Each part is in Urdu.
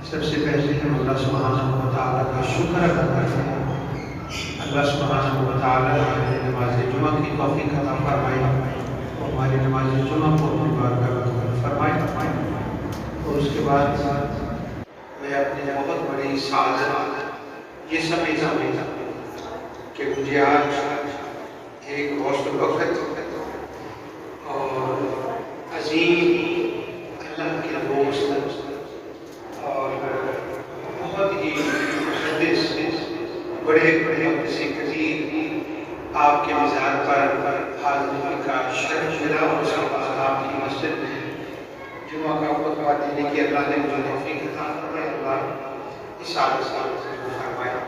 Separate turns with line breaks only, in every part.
سب سے پہلے ہم اللہ سبحانہ و تعالیٰ کا شکر ادا کرتے ہیں۔ اللہ سبحانہ و تعالیٰ نے نماز جمعہ کی توفیق عطا فرمائی اور ہماری نماز جمعہ کو اپنی بارگاہ میں قبول فرمائے۔ اور اس کے بعد میں اپنی بہت بڑی سعادت یہ سمجھتا ہوں کہ مجھے آج ایک روز وقت اور عظیم اللہ کے دوست اور بہت ہی محدث بڑے محدث کثیر آپ کے مزار پر حاضری کا شرف ملا اور اس کے بعد آپ کی مسجد میں جمعہ کا خطبہ دینے کی اللہ نے مجھے توفیق عطا فرمائی۔ اللہ اس سال فرمایا۔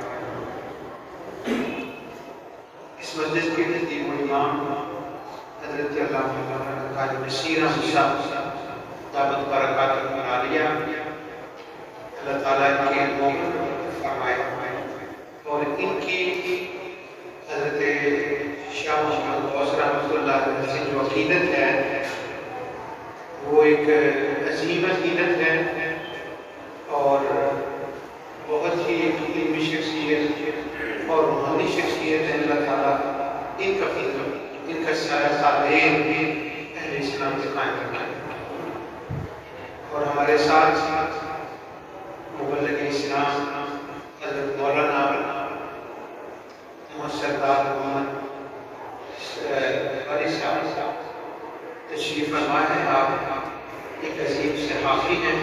اس مسجد کے خطیب و امام حضرت علامہ قاری نصیر احمد صاحب دامت برکاتہ عالیہ اللہ تعالیٰ کے مومن فرمائے اور ان کی حضرت شاہ محمد غوث رحمۃ اللہ علیہ سے جو عقیدت ہے وہ ایک عظیم عقیدت ہے اور بہت ہی علمی شخصیت اور روحانی شخصیت ہے۔ اللہ تعالیٰ ان کا سایہ صالحین اہل اسلام سے قائم رکھا ہے۔ اور ہمارے ساتھ مبلغ اسلام حضرت مولانا سردار محمد فاری صاحب تشریف فرما ہے۔ آپ ایک عظیم صحافی ہیں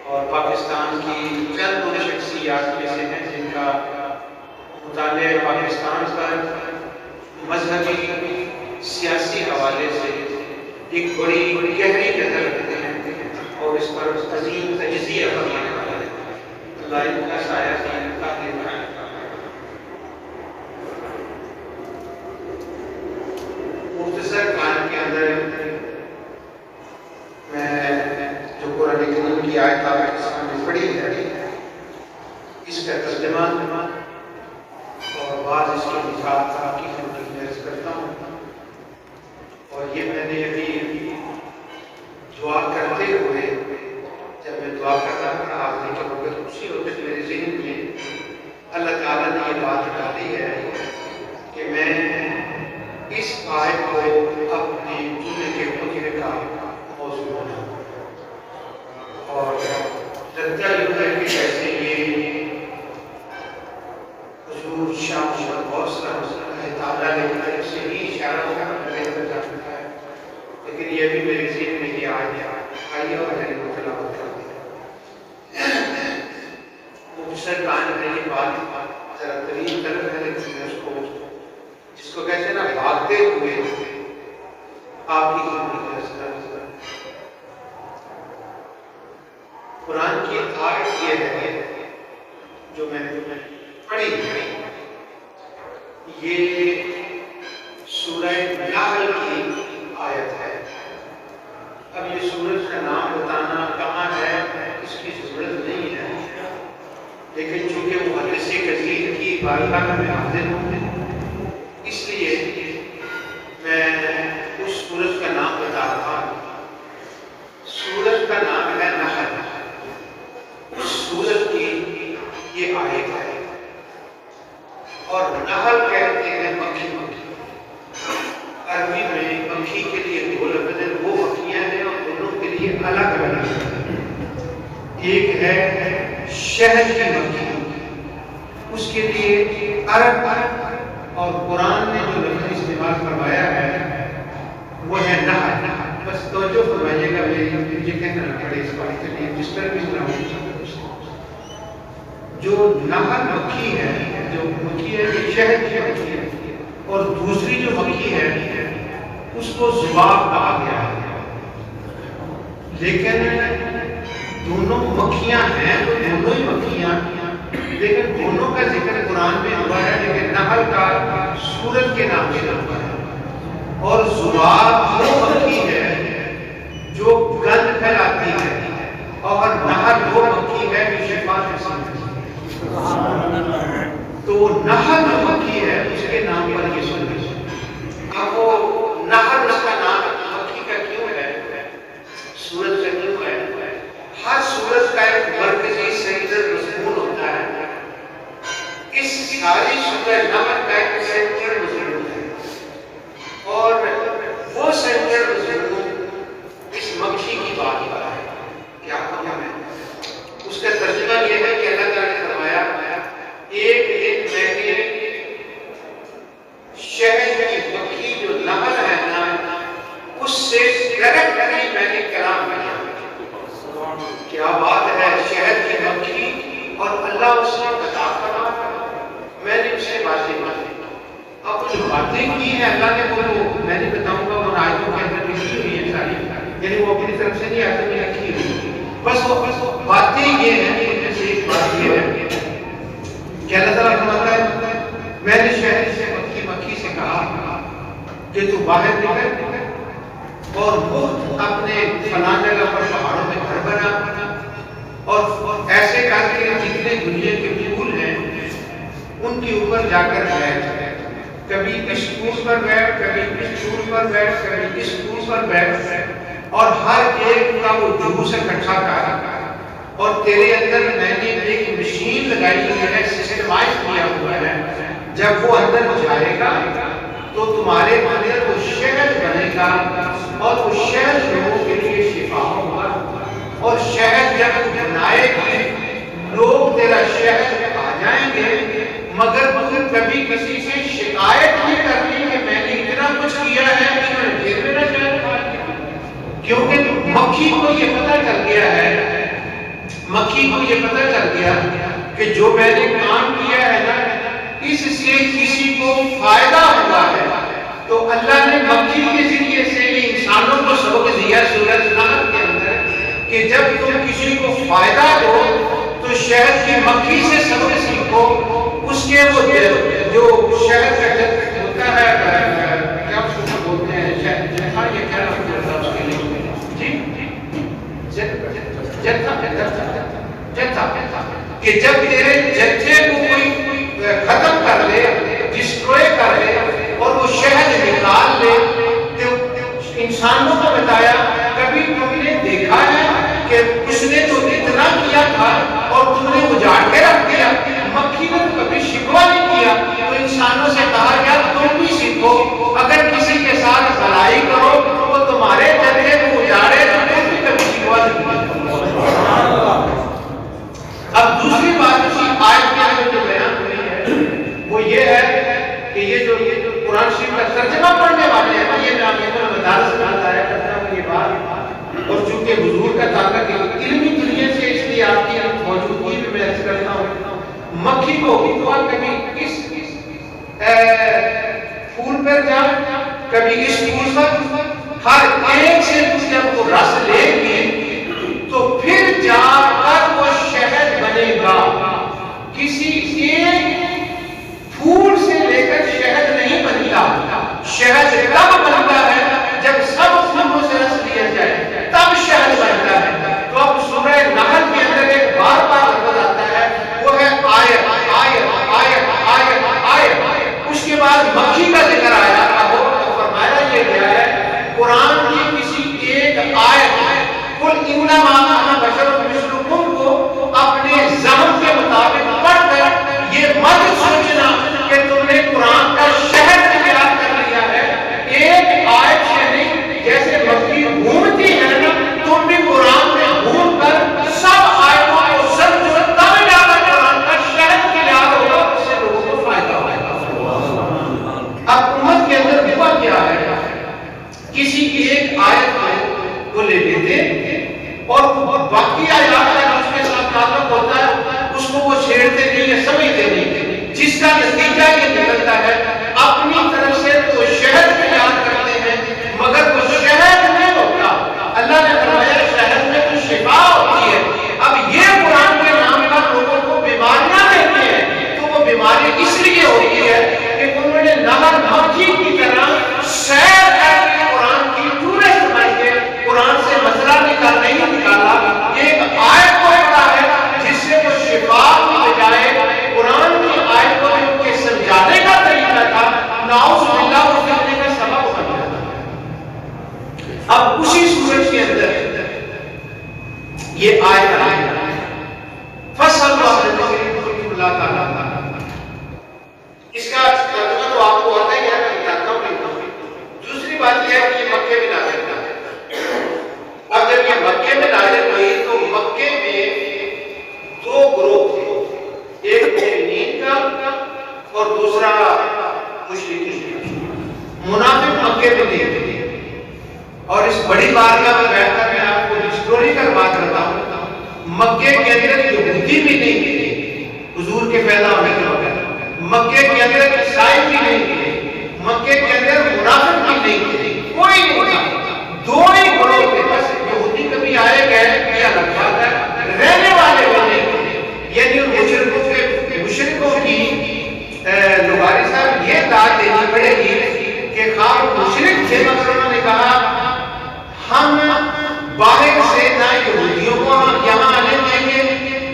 اور پاکستان کی چند ان شخصیات میں سے ہیں جن کا مطالعہ پاکستان پر مذہبی سیاسی حوالے سے ایک بڑی گہری نظر رکھتے ہیں اور اس پر عظیم تجزیہ فرمانے والا ہے۔ اللہ ان کا سایہ مختصر کلام کے اندر میں جو قرآن کریم کی آیت آپ کے سامنے پڑھی ہے اس کا ترجمہ اور بعض اس کے مثال آپ کی خدمت میں عرض کرتا ہوں۔ اور یہ میں نے ابھی دعا کرتے ہوئے جب میں دعا کرتا تھا آپ نے کہ بہت خوشی ہوتی ہے میرے ذہن میں اللہ تعالیٰ نے یہ بات ڈالی ہے کہ میں اس آیت کو اپنے جمعے کے خطبے کا موضوع بناؤں اور لگتا یہ ہے کہ جیسے یہ حضور شاہ محمد غوث اللہ تعالیٰ نے طرف سے ہی اشارہ کر جاتا ہے، لیکن یہ بھی میرے ذہن میں یہ آئی اور میں نے تلاوت کر دیا۔ مختصر کہانی میں یہ بات ذرا طویل طلب ہے لیکن میں اس کو جس کو کہتے ہیں نا بھاگتے ہوئے آپ کی قرآن کی آیت یہ ہے جو میں نے پڑھی یہ سورہ نحل کی آیت ہے۔ اب یہ سورج کا نام بتانا کہاں ہے اس کی ضرورت نہیں ہے، لیکن چونکہ محدث کثیر کی بارگاہ میں حاضر ہوں اس لیے میں اس سورج کا نام بتا رہا ہوں۔ سورج کا نام ہے نحل، اس سورج کی یہ آیت ہے اور نحل کہتے ہیں مکھی۔ عربی میں مکھی کے لیے دو لفظ ہیں، وہ مکھیاں ہیں اور دونوں کے لیے الگ الگ ہیں۔ ایک ہے شہد کی مکھی، اس کے لیے عرب اور قرآن نے جو لفظ استعمال فرمایا ہے وہ ہے نحل۔ بس توجہ فرمائیے گا، مجھے کہنا نہ پڑے اس بات کے لیے ڈسٹرب بھی نہ ہو۔ جو نحل مکھی ہے، جو مکھی ہے یہ شہد کی مکھی ہے اور دوسری جو مکھی ہے اس کو ذباب کہا گیا ہے، لیکن دونوں مکھیاں ہیں تو دونوں ہی مکھیاں، لیکن دونوں کا ذکر قرآن میں ہوا ہے، لیکن نحل کا سورج کے نام سے ہوا ہے۔ اور ذباب وہ مکھی ہے جو گند پھیلاتی ہے اور نحل وہ مکھی ہے جو شفا نصیب کرتی ہے۔ تو نحل جو مکھی ہے اس کے نام پر یہ سورج۔ اب وہ نحل اس کا نام مکھی کا کیوں ہے، سورج کا کیوں ہے؟ ہر سورج کا ایک کر ہی میں نے کلام کیا. کیا بات ہے، شہد کی مکھی اور اللہ اس نے بتا کر میں نے اسے باتیں کی. اب جو باتیں کی ہیں اللہ نے وہ میں نہیں بتاؤں گا، وہ آیتوں کے اندر لکھی ہوئی ہیں ساری، یعنی وہ اپنی طرف سے نہیں آیتوں میں لکھی ہوئی. بس وہ باتیں یہ ہیں، ان میں سے ایک بات یہ ہے کہ اللہ تعالیٰ فرماتا ہے میں نے شہد سے مکھی سے کہا کہ تو باہر نکل اور مفت اپنے فلاں جگہ پر پہاڑوں میں گھر بنا اور ایسے کر کے جتنے دنیا کے پھول ہیں ان کے اوپر جا کر بیٹھ، کبھی اس پھول پر بیٹھ، کبھی اس پھول پر بیٹھ، کبھی اس پھول پر بیٹھ، اور ہر ایک کا وہ جلوس اکٹھا کر، اور تیرے اندر میں نے ایک مشین لگائی ہے، سسٹمائز کیا ہوا ہے. جب وہ اندر جائے گا تو تمہارے اندر وہ شہد بنے گا اور وہ شہد لوگوں کے لیے شفا ہوگا. اور شہد جب بنائے گی لوگ تیرا شہد کھا جائیں گے، مگر کبھی کسی سے شکایت نہیں کرنی کہ میں نے اتنا کچھ کیا ہے کہ میں پھر میرا شہد کھا لیا. کیونکہ مکھی کو یہ پتہ چل گیا ہے، مکھی کو یہ پتہ چل گیا کہ جو میں نے کام کیا ہے نا اس سے کسی کو فائدہ ہوا ہے. تو اللہ نے مکھی کے ذریعے سے یہ انسانوں کو سبق دیا سورۃ نحل کے اندر کہ جب تم کسی کو فائدہ دو تو شہد کی مکھی سے سبق سیکھو. اس کے وہ جو شہد کا ہوتا ہے کیا اس کو بولتے ہیں، شہد جتھا، یہ کیا نام ہوتا ہے اس کے لیے جی جتھا، کہ جب تیرے جتھے کو کوئی ختم کر لے، ڈسٹروے کر لے اور وہ شہد نکال لے، تو انسانوں کو بتایا کبھی تم نے دیکھا ہے کہ اس نے تو اتنا کیا تھا اور تم نے اجاڑ کے رکھ دیا. مکھی نے کبھی شکوہ نہیں کیا. تو انسانوں سے کہا یار تم بھی سیکھو، اگر کسی کے ساتھ بھلائی کرو تو تمہارے جتھے کو اجاڑے تو تم بھی کبھی شکوہ نہیں کرو. اب دوسری بات اسی آیت کے اندر جو بیان ہوئی ہے وہ یہ ہے کہ یہ جو قرآن شریف کا ترجمہ پڑھنے والے ہیں، یہ میں آپ کو مدارس میں بتایا کرتا ہوں یہ بات، اور چونکہ حضور کا تعلق علمی دنیا سے اس لیے آپ کی موجودگی میں میں عرض کرتا ہوں. مکھی کو کبھی اس پھول پر جا، کبھی اس پھول پر، ہر ایک سے جب وہ رس لے گی تو پھر جا کر وہ شہد بنے گا. کسی ایک پھول سے لے کر شہد نہیں بنتا. شہد تب بنتا ہے جب سب پھولوں سے رس لیا جائے، تب شہد بنتا ہے. تو اب سورہ نحل کے اندر ایک بار بار لفظ آتا ہے، وہ ہے آیت آیت آیت آیت آیت. اس کے بعد مکھی کا ذکر آیا تو فرمایا یہ گیا ہے قرآن کی کسی ایک آیت قل انما انا بشر مثلکم کو اپنے ذہن کے مطابق پڑھ کر یہ مت سوچنا کہ تم نے قرآن کا شہد تیار کر لیا ہے. ایک آیت سے نہیں، جیسے مکھی گھومتی ہے نا، تم بھی قرآن میں گھوم کر سب آیتوں کو سمجھو، تب جا کر قرآن کا شہد تیار ہوگا، اس سے لوگوں کو فائدہ ہوگا. اب امت کے اندر ہوا کیا ہے، کسی ایک آیت کو لے لیتے اور باقی آیات کا اس کے ساتھ تعلق ہوتا ہے اس کو وہ چھیڑتے نہیں یا سمجھتے نہیں، جس کا نتیجہ یہ نکلتا ہے اپنی طرف سے تو شہد تیار کرتے ہیں مگر وہ شہد نہیں ہوتا. اللہ نے فرمایا شہد میں تو شفا ہوتی ہے. اب یہ قرآن کے نام پر لوگوں کو بیماریاں دیتے ہیں تو وہ بیماری اس لیے ہوتی ہے کہ انہوں نے نہر مکھی کی طرح سیر کر کے قرآن کی ٹورسٹ بن کے قرآن سے مسئلہ نہیں نکالا. ایک آیت کو پڑھا ہے جس سے وہ شفا کی بجائے قرآن کی آیت کو ان کے سمجھانے کا طریقہ تھا، نعوذ باللہ وہ کرنے کا سبب بن گیا. اب اسی سورج کے اندر یہ آیت ہے فصل اللہ تعالیٰ. اس کا ترجمہ تو آپ کو آتا ہی ہے، میں بتاتا ہوں. دوسری بات یہ ہے کہ یہ مکے میں نازل ہوتا ہے. اب جب یہ مکے میں نازل ہوئی تو مکے میں دو گروہ تھے، ایک مومنین کا اور دوسرا مشرکین کا. منافق مکے میں نہیں تھے اور اس بڑی بات کا کھول کر بات کرتا ہوں، مکے کے اندر یہودی بھی نہیں تھے حضور کے پیدا ہونے کے وقت، مکے کے اندر عیسائی بھی نہیں تھے، مکے کے اندر منافق بھی نہیں تھے، کوئی نہیں تھا، دو ہی گروہ تھے بس، یہودی کبھی آئے گئے یہ الگ بات ہے، رہنے والے وہ نہیں تھے، یعنی مشرکوں کی لغاری صاحب یہ داد دینی پڑے گی کہ خواہ مشرک تھے مگر انہوں نے کہا ہم باہر سے نہ یہودیوں کو ہم یہاں آنے دیں گے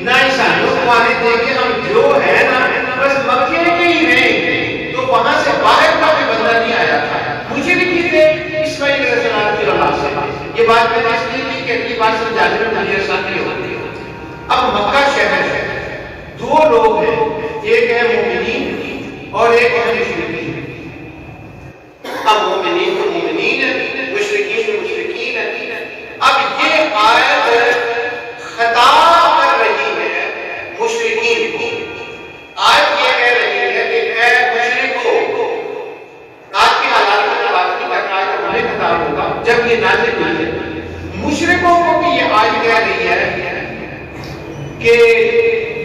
نہ عیسائیوں کو آنے دیں گے، ہم جو ہے نا بس مکے کے ہی رہیں گے، تو وہاں سے باہر کا بھی بندہ نہیں آیا تھا، مشرکی تھے اسماعیل علیہ السلام کی اولاد سے۔ یہ بات میں نے اس لیے کی کہ اگلی بات سمجھانے میں مجھے آسانی ہوتی ہے۔ اب مکہ شہر ہے، دو لوگ ہیں، ایک ہے مومنین اور ایک ہے مشرکین۔ اب مومنین تو مومنین ہیں، مشرکین تو مشرکین ہیں۔ اب یہ آیت خطاب کر رہی ہے مشرکین کو، آیت یہ کہہ رہی ہے کہ اے مشرکو، آج کے حالات میں بات نہیں کر رہا ہے کہ ہمیں خطاب ہوگا جب یہ نازل ہوئی ہے، مشرکوں کو بھی یہ آیت کہہ رہی ہے کہ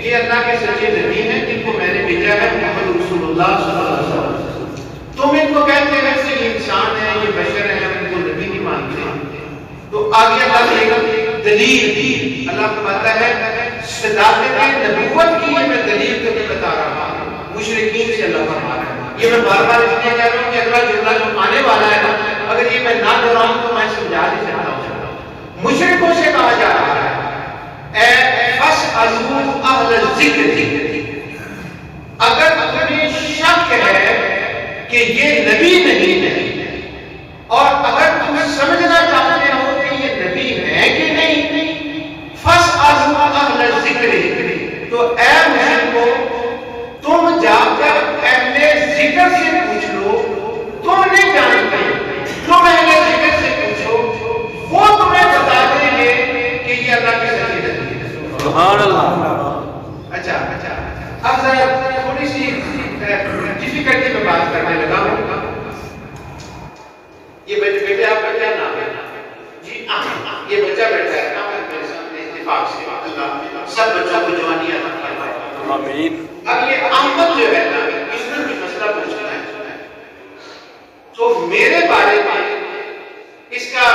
یہ اللہ کے سچے نبی ہیں جن کو میں نے بھیجا ہے، محمد رسول اللہ صلی اللہ علیہ وسلم، تم ان کو کہتے ہیں کہ یہ انسان ہے، یہ بشر ہے، ہم ان کو نبی نہیں مانتے۔ تو آگے اللہ دے گا دلیل، اللہ فرماتا ہے صداقت نبوت کی یہ میں دلیل تمہیں بتا رہا ہوں، مشرکین سے اللہ فرما رہا ہے۔ یہ میں بار بار اس لیے کہہ رہا ہوں کہ اگلا جملہ جو آنے والا ہے نا، اگر یہ میں نہ دہراؤں تو میں سمجھا نہیں سکتا ہوں۔ مشرکوں سے کہا جا رہا ہے اے فاسألوا اہل الذکر، اگر تمہیں شک ہے کہ یہ نبی نہیں ہے اور اگر تم سمجھنا چاہتے ہو کہ یہ نبی ہے کہ نہیں، فاسألوا اہل الذکر، تو اے مشرکو تم جا کر اہل ذکر سے پوچھ لو، تم نہیں جانتے، تم اہل ذکر سے پوچھو، وہ تمہیں بتا دیں گے کہ یہ اللہ کے سچے نبی ہے۔ سبحان اللہ۔ اچھا اب ذرا تھوڑی سی ڈیفیکلٹی میں بات کرنے لگا ہوں۔ یہ بیٹے آپ کا کیا نام ہے؟ جی احمد، یہ بچہ بیٹھا ہے میرے سامنے اتفاق سے، اللہ سب بچوں کو جوانی عطا فرمائے، آمین۔ اب یہ احمد جو ہے نا، اس نے کچھ مسئلہ پوچھنا ہے، تو میرے بارے میں اس کا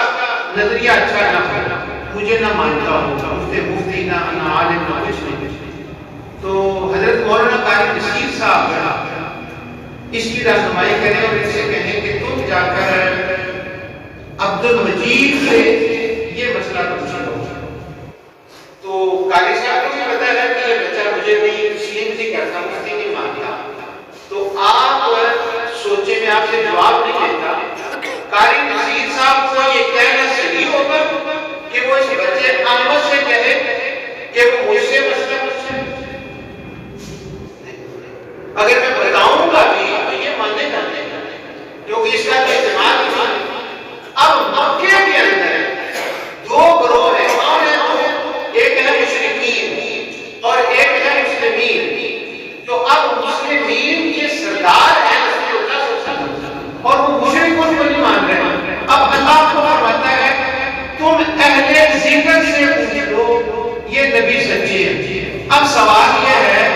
نظریہ اچھا نہ ہو، مجھے نہ مانتا ہوگا، مفتی نہ عالم نہ کچھ نہیں، تو حضرت مولانا قاری نصیر صاحب اس کی رہنمائی کریں اور ان سے کہیں کہ تم جا کر عبد المجید سے یہ مسئلہ پوچھ لو۔ تو قاری صاحب کو بھی پتا ہے کہ یہ بچہ مجھے بھی تسلیم نہیں کرتا، مفتی نہیں مانتا، تو آپ سوچے میں آپ سے جواب نہیں دیتا، قاری نصیر صاحب کو یہ کہنا صحیح ہوگا کہ وہ اس بچے احمد سے کہے کہ وہ مجھ سے مسئلہ پوچھے؟ اگر میں بتاؤں گا بھی تو یہ ماننے کا نہیں، کیونکہ اس کا اعتماد نہیں۔ اب مکے کے اندر دو گروہ ہیں، کون ہیں دو؟ ایک ہے مشرکین اور ایک ہے مسلمین۔ تو اب مسلمین کے سردار ہیں رسول اللہ صلی اللہ علیہ وسلم اور وہ مشرکوں کو نہیں مان رہے۔ اب اللہ کو فرماتا ہے تم اہل ذکر سے پوچھ لو یہ نبی سچے ہیں۔ اب سوال یہ ہے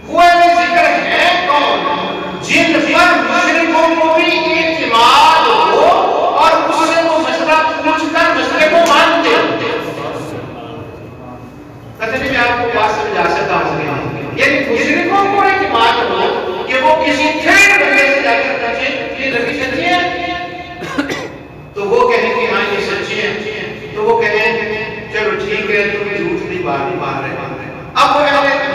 وہ اہل ذکر ہے کون جن پر مشرکوں کو بھی اعتماد ہو اور اس سے وہ مسئلہ پوچھ کر مسئلے کو مانتے ہوتے؟ کتنے میں آپ کو بات سمجھا سکتا ہوں، یعنی مشرکوں کو اعتماد ہو کہ وہ کسی تھرڈ بندے سے جا کر پوچھیں یہ نبی سچے ہیں، تو وہ کہیں کہ ہاں یہ سچے ہیں، تو وہ کہیں چلو ٹھیک ہے تم جھوٹ نہیں مار رہے۔ اب وہ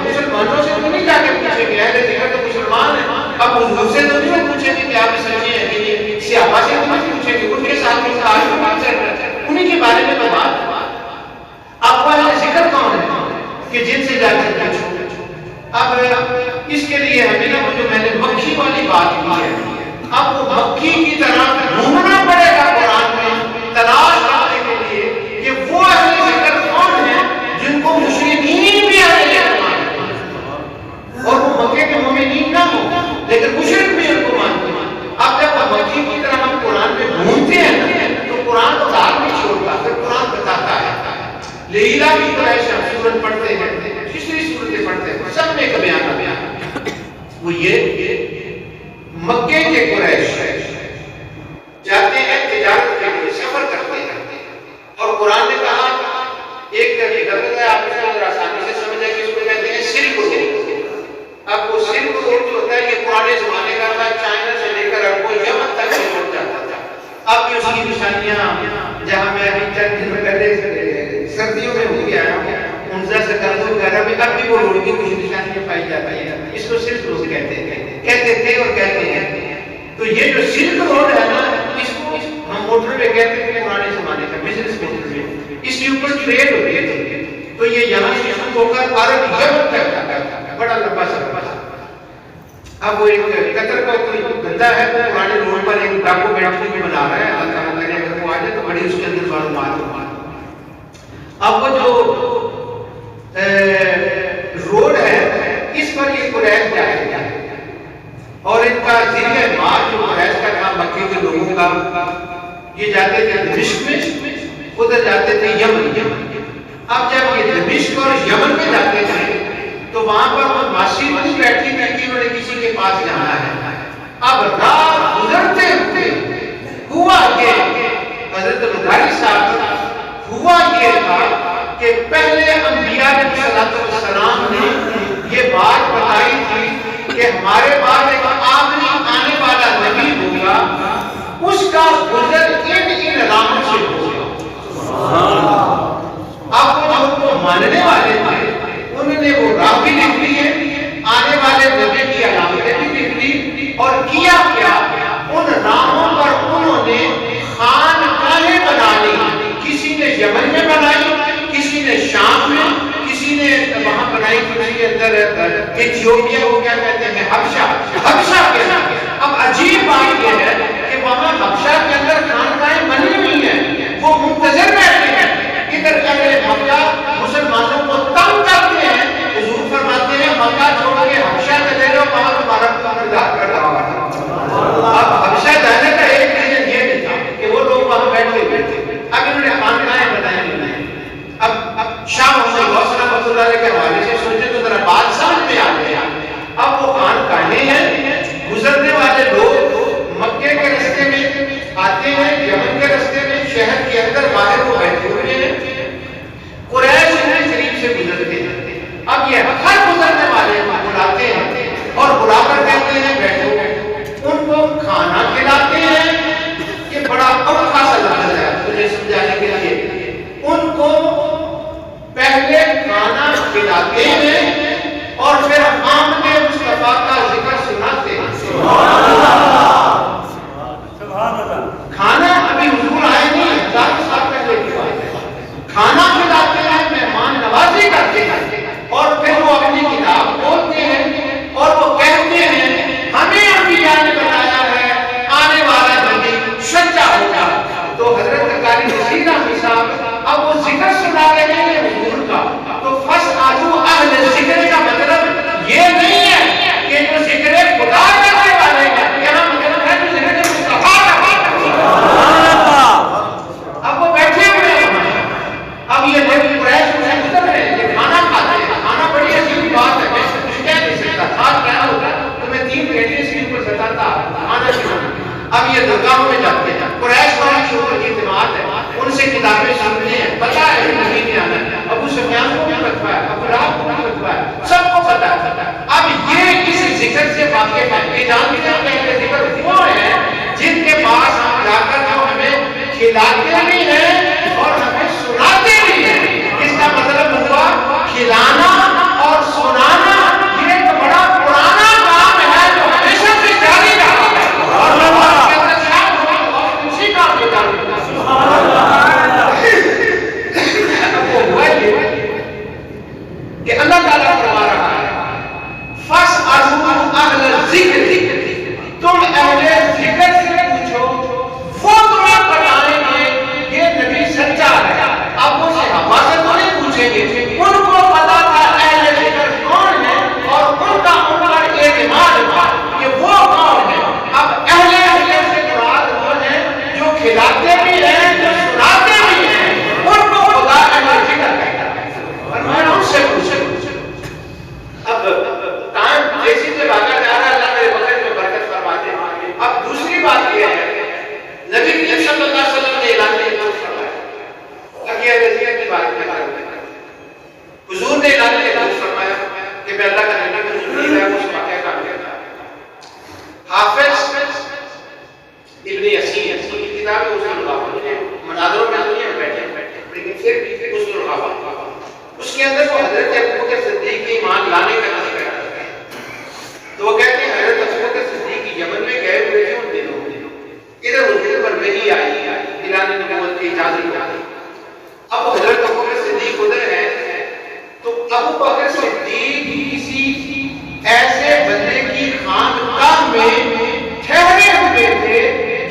مسلمانوں سے تو نہیں جا کے پوچھیں گے، اہل ذکر تو مسلمان ہیں، اب حضور سے تو نہیں پوچھیں گے کہ آپ سچے ہیں کہ نہیں، صحابہ سے تو نہیں پوچھیں گے، ان کے ساتھ میں تعلق ہے، انہیں کے بارے میں تو بات۔ اب وہ اہل ذکر کون ہے کہ جن سے جا کے پوچھو؟ اب اس کے لیے ہمیں نا جو میں نے مکھی والی بات کی ہے، اب وہ مکھی کی طرح ڈھونڈنا پڑے گا قرآن میں تلاش کرنے کے لیے کہ وہ اہل ذکر کون ہیں جن کو مشرکین بھی اہل ذکر مانتے ہیں اور وہ مکے کے مومنین نہ ہوں لیکن مشرک بھی ان کو مانتے ہیں۔ اب جب مکھی کی طرح ہم قرآن میں ڈھونڈتے ہیں تو قرآن کو دار نہیں چھوڑتا، پھر قرآن بتاتا لیلا کی قریش ہم سورت پڑھتے ہیں، تیسری سورتیں پڑھتے ہیں، سب میں ایک بیان وہ یہ مکے کے قریش جاتے ہیں تجارت کے لیے، سفر کرتے ہیں، اور قرآن نے کہا ایک لفظ ہے، آپ نے ذرا آسانی سے سمجھا کہ اس کو کہتے ہیں سلک روڈ۔ اب وہ سلک روڈ جو ہوتا ہے یہ پرانے زمانے کا تھا، چائنا سے لے کر اب وہ یمن تک سے روڈ جاتا تھا۔ اب بھی اس کی نشانیاں جہاں میں ابھی چند دن پہلے سردیوں میں ہو گیا انزا سے کردو وغیرہ میں اب بھی وہ روڈ کی کچھ نشانیاں پائی جاتی ہیں، اس کو سلک روڈ کہتے تھے اور کہتے ہیں۔ تو یہ جو سلک روڈ ہے نا، اس کو ہم موٹر پہ کہتے ہیں پرانے زمانے کا بزنس میں، اس کے اوپر ٹریڈ ہوتی ہے، تو یہ یہاں سے شروع ہو کر عرب یمن تک جاتا ہے، بڑا لمبا سفر۔ اب وہ ایک قطر کا کوئی بندہ ہے وہ پرانے روڈ پر ایک ڈاکومنٹری بنا رہا ہے، اللہ تعالیٰ کرے اگر وہ آ جائے تو بڑی اس کے اندر معلومات ہو۔ اب وہ جو روڈ ہے اس پر یہ قریش جائے گا، اور ان کا ذریعہ مار جو قریش کا تھا مکے کے لوگوں کا، یہ جاتے تھے دمشق میں، ادھر جاتے تھے یمن۔ اب جب یہ دمشق اور یمن میں جاتے تھے تو وہاں پر وہ ماسی نہیں بیٹھی تھی کہ انہوں نے کسی کے پاس جانا ہے۔ اب راہ گزرتے ہوئے ہوا یہ حضرت مداری صاحب ہوا یہ تھا کہ پہلے انبیاء علیہ السلام نے یہ بات بتائی تھی کہ ہمارے بعد ایک آخری آنے والا نبی ہوگا، اس کا گزر ان راموں سے ہوگا۔ اب وہ ماننے والے تھے، انہوں نے وہ راہ بھی لکھ لی ہے، آنے والے نبی کی علامتیں بھی لکھ لی، اور کیا کیا ان راہوں پر انہوں نے خانقاہیں بنا لی۔ کسی نے یمن میں بنائی، کسی نے شام میں، کسی نے وہاں بنائی کسی کے اندر ایتھیوپیا کو کیا کہتے ہیں حبشہ کے اندر۔ اب عجیب بات یہ ہے کہ وہاں حبشہ کے اندر خانقاہیں بنی ہوئی ہیں، وہ منتظر بیٹھے ہیں، ادھر اہل مکہ مسلمانوں کو تنگ کرتے ہیں۔ حضور فرماتے ہیں مکہ چھوڑ کے حبشہ چلے جاؤ، وہاں تمہارا انتظار کر رہا ہے۔ اب حبشہ جانے کا ایک ریزن یہ بھی تھا کہ وہ لوگ وہاں بیٹھے تھے، اب انہوں نے خانقاہیں بنائی نہیں۔ اب شاہ محمد غوث رحمۃ اللہ علیہ کے حوالے سے سوچے تو ذرا بات سمجھ میں آتے ہیں۔ اب وہ خانقاہیں ہیں، گزرنے والے لوگ مکے کے رستے میں آتے ہیں، یمن کے رستے میں، شہر کے اندر باہر وہ بیٹھے ہوئے ہیں، قریش کے قریب سے گزرتے ہیں۔ اب یہ ہر گزرنے والے بلاتے ہیں اور بلا کر کہتے ہیں بیٹھو، ان کو کھانا کھلاتے ہیں۔ یہ بڑا اوکھا سا لفظ ہے مجھے سمجھانے کے لیے۔ ان کو پہلے کھانا کھلاتے ہیں اور پھر آمد مصطفیٰ کا ذکر سناتے ہیں۔ کھانا ابھی حضور آئے نہیں، 10 سال پہلے کی بات ہے۔ کھانا کھلاتے ہیں، مہمان نوازی کرتے ہیں، اور پھر وہ اپنی کتاب کھولتے ہیں اور وہ کہتے ہیں ہمیں انبیاء نے بتایا ہے آنے والا نبی سچا ہوگا۔ تو حضرت قاری نصیر احمد صاحب اب وہ ذکر سنا رہے ہیں حضور کا، تو فَاسْأَلُوا أَهْلَ الذِّكْرِ کا مطلب یہ نہیں ہے کہ جو ذکر خدا کرنے والے ہیں، یہاں مطلب ہے جو ذکر مصطفیٰ اب وہ بیٹھے ہوئے ہیں۔ اب یہ لوگ قریش میں گزر رہے ہیں، یہ کھانا کھاتے ہیں۔ کھانا بڑی عجیب بات ہے، میں کچھ کہہ نہیں سکتا تھا کیا ہوتا تو میں 3 گھنٹے اس کے اوپر بتاتا کھانا کھلانا۔ اب یہ درگاہوں میں جاتے ہیں، قریش والوں کے اوپر کی اعتماد ہے، ان سے کتابیں سنتے ہیں، پتہ ہے کہ نبی نے آنا ہے۔ ابو سفیان کو بھی پتہ ہے، ابو لہب کو بھی پتہ ہے، سب کو پتہ ہے۔ اب یہ اس ذکر سے واقف ہے، یہ جانتے ہیں کہ یہ ذکر وہ ہے جن کے پاس ہم جا کر جو ہمیں کھلاتے بھی ہیں اور ہمیں سناتے بھی ہیں۔ اس کا مطلب ہوا کھلانا اور سنانا یہ ایک بڑا پرانا کام ہے جو ہمیشہ سے جاری رہا ہے، اور ہمارے کے اندر شاید ہم اسی کام کو جاری رہا ہے۔ اب وہ ہوا یہ کہ اللہ تعالیٰ فرما رہا ہے فَاسْأَلُوا أَهْلَ الذِّكْرِ، تم اہل ذکر سے پوچھو، وہ تمہیں بتائیں گے۔ یہ نبی پھر اس اس کے اندر وہ حضرت ابوبکر صدیق کے ایمان لانے کا تذکرہ کرتے ہیں. تو وہ کہتے ہیں حضرت ابوبکر صدیق یمن میں گئے ہوئے تھے ان دنوں ادھر حضور پر وحی آئی اعلان نبوت کی اجازت ہوئی. اب حضرت ابوبکر صدیق ادھر ہے تو ابوبکر صدیق کسی ایسے بندے کی خانقاہ میں ٹھہرے ہوئے تھے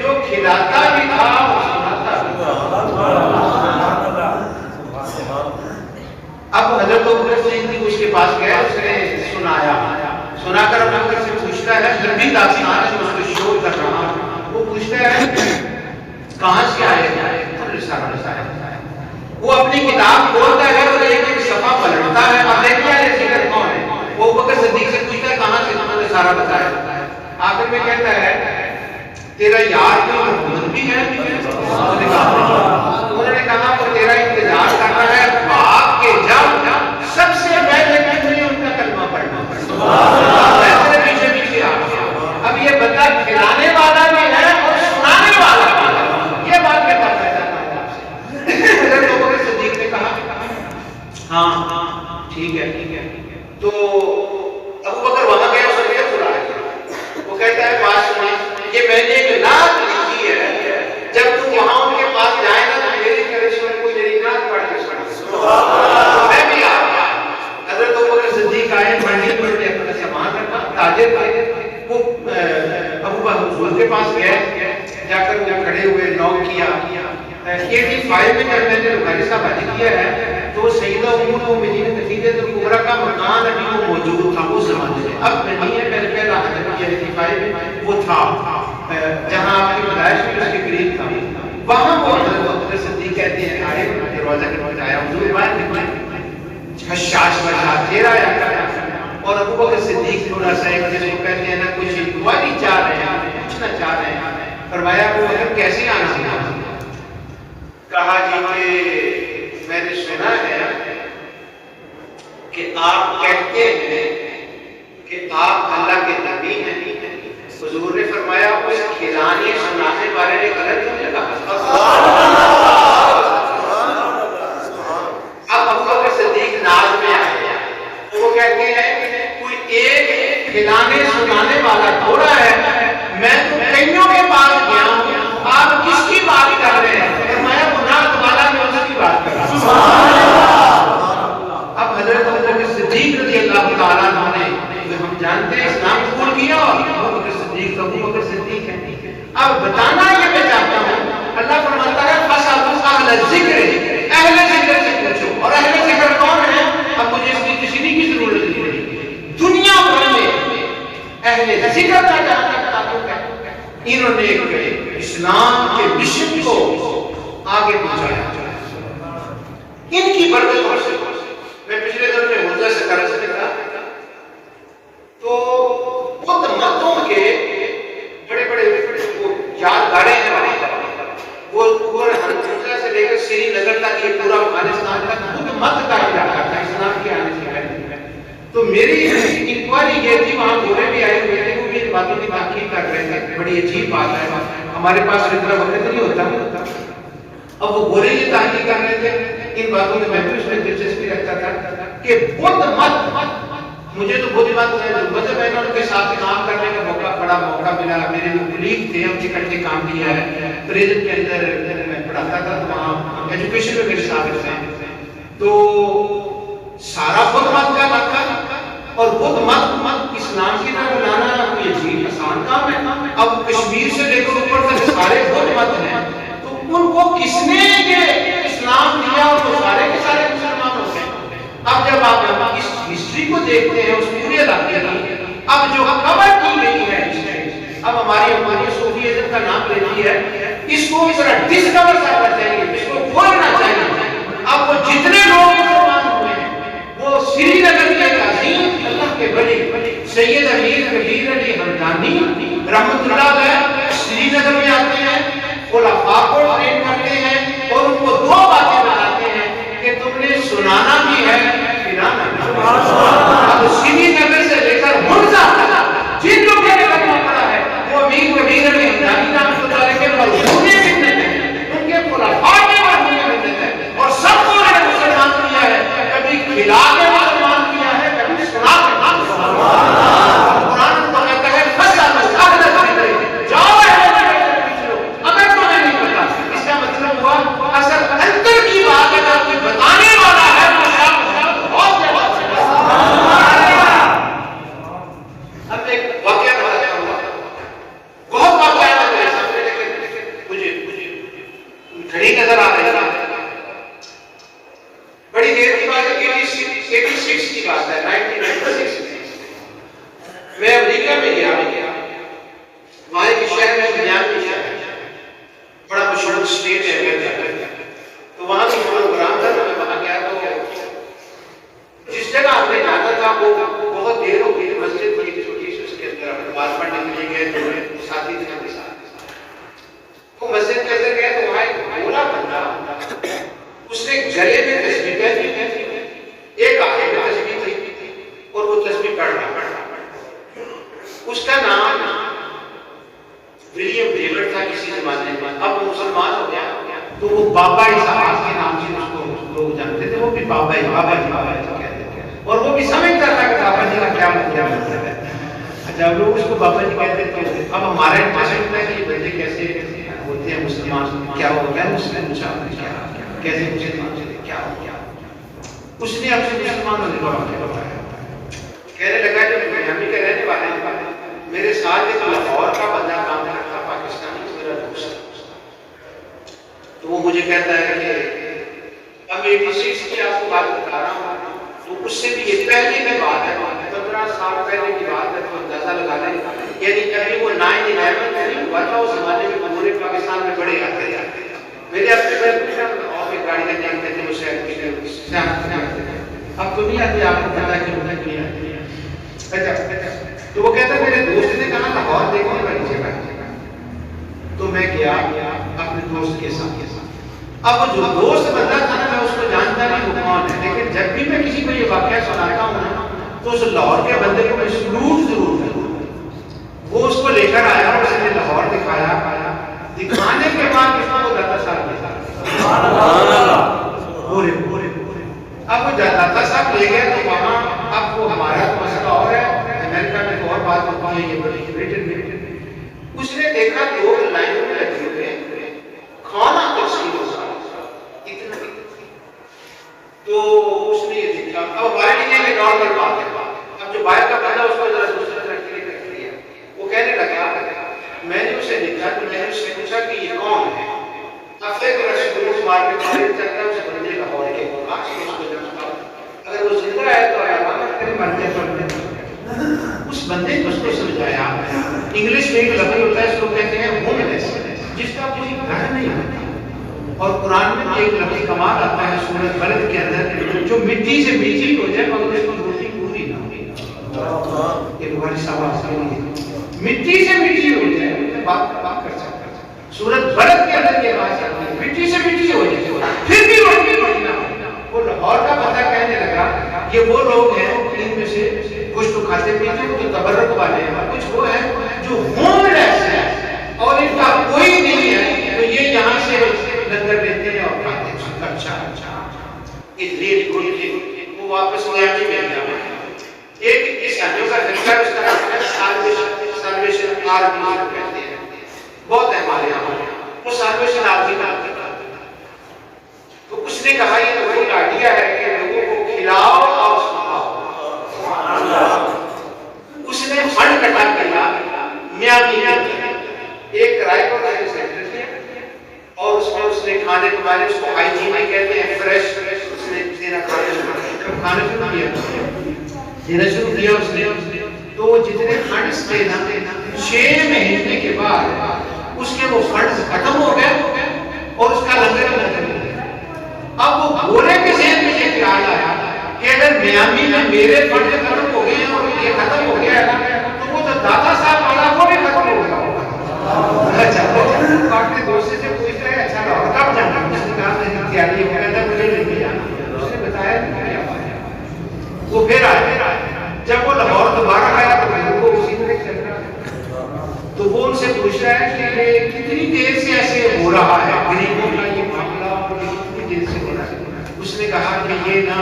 جو کھلاتا بھی تھا اور سناتا بھی تھا. اب حضرت ابوبکر صدیق اس کے پاس گیا, اس نے سنا کر ابوبکر سے پوچھتا ہے لمبی داستان ہے اس کو شور کر رہا ہوں. وہ پوچھتا ہے کہاں سے آئے وہ اپنی کتاب کھولتا ہے اور ایک ایک صفحہ پلٹتا ہے. اب دیکھیے یہ ذکر کون ہے. وہ ابوبکر صدیق سے پوچھتا ہے کہاں سے, تمہیں سارا بتایا. آخر میں کہتا ہے تیرا یار بھی محمد بھی ہے. انہوں نے کہا وہ تیرا انتظار کر رہا ہے باپ کے جب سب سے پہلے میں ان کا کلمہ پڑھنا پڑتا پیچھے پیچھے آ گیا. اب یہ بندہ کھلانے والا بھی ہے اور سنانے والا بھی ہے. یہ بات کہتا ہے حضرت ابوبکر صدیق نے کہا ہاں ٹھیک ہے. تو ابوبکر وہاں گیا, اس نے سنا ہے. وہ کہتا ہے بات سنا, یہ میں نے ایک نعت لکھی ہے, جب تم وہاں ان کے پاس جائے نا تو میری کرشمے کو میری نعت پڑھ کے سنا. میں بھی آ گیا. حضرت ابوبکر صدیق آئے, پڑھنے اپنا سامان رکھا, تاجر تھے. وہ ابوبکر حضور کے پاس گئے, جا کر وہ کھڑے ہوئے, نوک کیا. 85 میں جب میں نے بخاری صاحب حج کیا ہے تو سیدہ ام المؤمنین خدیجہ کبریٰ کا مکان ابھی وہ موجود تھا اس زمانے میں. اب نہیں ہے, پہلے پہلا حج کیا 85 میں وہ تھا جہاں آپ کی پیدائش ہوئی اس کے قریب تھا. وہاں وہ حضرت ابوبکر صدیق کہتے ہیں آئے, دروازہ کے پاس آیا, حضور باہر نکلے, حشاش بشا چہرہ آیا. اور ابوبکر صدیق تھوڑا سا ایک جس کو کہتے ہیں نا کچھ انکوائری چاہ رہے ہیں, پوچھنا چاہ رہے ہیں. فرمایا ابوبکر کیسے آنا ہے. کہا جی کہ میں نے سنا ہے کہ آپ کہتے ہیں کہ آپ اللہ کے نبی ہیں. حضور نے فرمایا اس کھلانے سنانے والے نے غلط نہیں لگا. اب ابوبکر صدیق ناز میں آئے, وہ کہتے ہیں کوئی ایک کھلانے سنانے والا تھوڑا ہے, میں تو کئیوں کے پاس گیا ہوں, آپ کس کی بات کر رہے ہیں. فرمایا وہ نعت والا میں اس کی بات کر رہا ہوں. اب حضرت ابوبکر صدیق رضی اللہ تعالیٰ عنہ نے, ہم جانتے ہیں اسلام قبول کیا اور ابوبکر صدیق ابوبکر صدیق ہے. اب بتانا یہ میں چاہتا ہوں, اللہ فرماتا ہے فَاسْأَلُوا أَهْلَ الذِّكْرِ, اہل ذکر سے پوچھو. اور اہل ذکر کون ہے؟ اب مجھے اس کی تشریح کی ضرورت نہیں. دنیا بھر میں اہل ذکر کا جہاں تک تعلق ہے, انہوں نے اسلام کے مشن کو آگے پہنچایا. ان کی برکتوں سے میں پچھلے دن میں حضرت سے کرج دیکھا تو خود مردوں کے بڑے بڑے یادگاریں ہیں وہ پورے حنفیہ سے لے کر سری نگر تک یہ پورا افغانستان تک خود مت کہا جاتا تھا اسلام کے آنے سے پہلے. تو میری انکوائری یہ تھی, وہاں گورے بھی آئے ہوئے تھے, وہ بھی ان باتوں کی تحقیق کر رہے تھے. بڑی عجیب بات ہے, ہمارے پاس اتنا وقت نہیں ہوتا. اب وہ گورے یہ تحقیق کر رہے تھے ان باتوں میں بھی اس میں دلچسپی رکھتا تھا کہ بدھ مت, مجھے تو بدھ مت میں ان کے ساتھ کام کرنے کا بڑا موقع ملا. میرے جو کلیگ تھے ہم اکٹھے کام کیا ہے. پریزن کے اندر میں پڑھاتا تھا تو وہاں ایجوکیشن میں میرے ساتھ تھے. تو سارا بدھ مت کا علاقہ اور بدھ مت اسلام کی طرف لانا کوئی عجیب آسان کام ہے. اب کشمیر سے لے کر اوپر تک سارے بدھ مت ہیں, تو ان کو کس نے یہ اسلام دیا اور وہ سارے کے سارے مسلمان ہوتے ہیں. اب جب آپ اس ہسٹری کو دیکھتے ہیں اس پورے علاقے کی, اب جو کور کی گئی ہے اب ہماری صوفیزم کا نام لیتی ہے, اس کو اس طرح ڈسکور کرنا چاہیے, اس کو کھولنا چاہیے. اب وہ جتنے لوگ مسلمان ہوئے ہیں وہ سری نگر کے عظیم اللہ کے ولی سید امیر کبیر علی ہمدانی رحمۃ اللہ علیہ سری نگر میں آتے ہیں, خلفاء کو ٹرین کرتے ہیں اور ان کو دو باتیں بتاتے ہیں کہ تم نے سنانا بھی ہے, پھرانا بھی ہے. اب سری نگر سے لے کر منزا تک جن لوگوں نے کلمہ پڑھا ہے وہ امیر کبیر علی ہمدانی رحمۃ اللہ علیہ کے مرحوم ہیں, ان کے خلفاء گلے میں تسبیح پہنی ایک آگے میں تسبیح تھی اور وہ تسبیح پڑھ رہا اس کا نام ولیم ڈیوڈ تھا کسی زمانے میں اب وہ مسلمان ہو گیا تو وہ بابا صاحب کے نام سے اس کو لوگ جانتے تھے وہ بھی بابا جی کہتے تھے اور وہ بھی سمجھتا تھا کہ بابا جی کا کیا مطلب ہے جب لوگ اس کو بابا جی کہتے تھے اب ہمارا انٹرسٹ ہے کہ یہ بندے کیسے ہوتے ہیں مسلمان کیا ہو گیا مسلم کیسے مسلمان کیا ہو گیا اس نے اپنے مسلمان ہونے کا واقعہ بتایا کہنے لگا جب میامی کے رہنے والے میرے ساتھ ایک لاہور کا بندہ کام کرتا پاکستانی میرا دوست تو وہ مجھے کہتا ہے کہ اب 86 کی آپ کو بات بتا رہا ہوں تو اس سے بھی یہ پہلے کی بات ہے 15 سال پہلے کی بات ہے تو اندازہ لگا لیں یعنی کبھی وہ 9/11 نہیں ہوا تھا اس زمانے میں پورے پاکستان میں بڑے آتے جاتے میرے آپ سے پوچھا اور ایک گاڑی کا جانتے تھے وہ شہر کے اب تو نہیں آتے آپ کو پتا کہ وہ نہیں آتے تو وہ کہتا میرے دوست نے کہا لاہور دیکھنے والی جگہ تو میں گیا اپنے دوست کے ساتھ اب جو دوست بندہ تھا نا میں اس کو جانتا نہیں وہ کون ہے لیکن جب بھی میں کسی کو یہ واقعہ سناتا ہوں تو اس لاہور کے بندے کو میں سلوٹ ضرور کروں وہ اس کو لے کر آیا اس نے لاہور دکھایا دکھانے کے بعد اس کو داتا صاحب لے گیا اب وہ داتا صاحب لے گئے تو وہاں اب وہ ہمارا مسئلہ اور ہے امریکہ میں تو اور بات ہوتی ہے یہ بریٹن اس نے دیکھا دو لائنوں میں لگے ہوئے کھانا تقسیم ہو رہا اتنا تو اس نے یہ دیکھا اب ہمارے لیے یہ نارمل بات ہے اب جو باہر کا بندہ اس کو ذرا دوسرے طرح کی کر دیا وہ کہنے لگا میں نے اسے دیکھا تو میں نے اس سے پوچھا کہ یہ کون ہے اب پھر رسول مارکیٹ میں چلتا ہے اسے بندے کا ہو کے اگر وہ زندہ ہے تو علامت کرے مرتے پڑھتے اس بندے کو اس کو سمجھایا انگلش میں ایک لفظ ہوتا ہے اس کو کہتے ہیں ہوم لیس جس کا کوئی گھر نہیں ہوتا اور قرآن میں ایک لفظ کمال آتا ہے سورۃ بلد کے اندر جو مٹی سے میٹھی ہو جائے مگر اس کو روٹی پوری نہ ہو یہ بخاری صاحب کے لیے مٹی سے میٹھی ہو جائے بات کر سکتا ہے سورۃ بلد کے اندر یہ بات آتی ہے مٹی سے میٹھی ہو جائے پھر بھی روٹی نہ ہو وہ لاہور کا بندہ کہنے لگا یہ وہ لوگ ہیں ان میں سے کچھ تو کھاتے پیتے وہ تو تبرک والے ہیں کچھ وہ ہیں جو ہوم لیس ہیں اور ان کا کوئی نہیں ہے تو یہ یہاں سے لنگر لیتے ہیں اور کھاتے ہیں اچھا اس لیے وہ واپس میامی میں گیا ایک اس ہنجوں کا طریقہ اس طرح سالویشن آرمی کہتے ہیں بہت ہے ہمارے یہاں وہ سالویشن آرمی کا تو اس نے کہا یہ تو وہی آئیڈیا ہے کہ لوگوں کو کھلاؤ اور سناؤ اس نے فنڈ کٹا کیا میامی ایک رائے کو سینٹر کیا اور اس میں اس نے کھانے کے بارے اس کو ہائیجینک کہتے ہیں فریش اس نے دینا کھانے شروع کیا اس نے تو جتنے فنڈز تھے نا 6 مہینے کے بعد اس کے وہ فنڈز ختم ہو گئے اور اس کا لنگر اب وہ بولے کے ذہن میں یہ خیال آیا کہ اگر میامی میں میرے فنڈ ختم ہو گئے ہیں اور یہ ختم ہو گیا ہے تو وہ تو دادا صاحب والا وہ بھی ختم ہو گیا ہوگا اچھا اپنے دوست سے پوچھ رہے ہیں اچھا کب جانا اس نے کہا نہیں تیاری ہو گیا تھا مجھے لے کے جانا اس نے بتایا وہ پھر آئے جب وہ لاہور دوبارہ آیا تو میں کو اسی طرح چل رہا تو وہ ان سے پوچھ رہا ہے کہ یہ کتنی دیر سے ایسے ہو رہا ہے غریبوں کا یہ معاملہ اس نے کہا کہ یہ نا